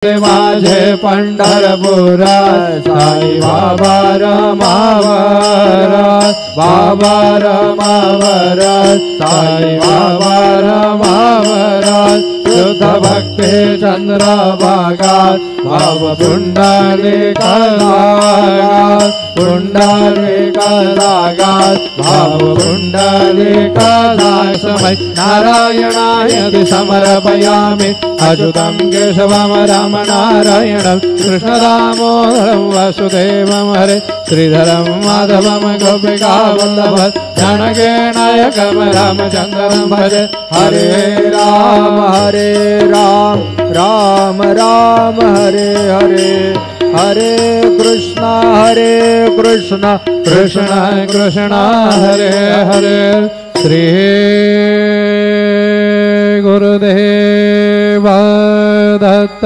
माझे पंढरपुरा साई बाबा रमावर बाबा रमावर साई बाबा रमावर शुद्ध भक्ति चंद्रभागा भाव पुंडलिक भाव पुंडलिक समय नारायणाय समर्पयामि अच्युतं केशवं राम नारायणं कृष्ण दामोदरं वासुदेवं हरे श्रीधरं माधवं गोपिका वल्लभं जानकी नायकं रामचन्द्रं भजे हरे राम राम राम हरे हरे हरे कृष्ण कृष्ण कृष्ण हरे हरे श्री गुरुदेव दत्त।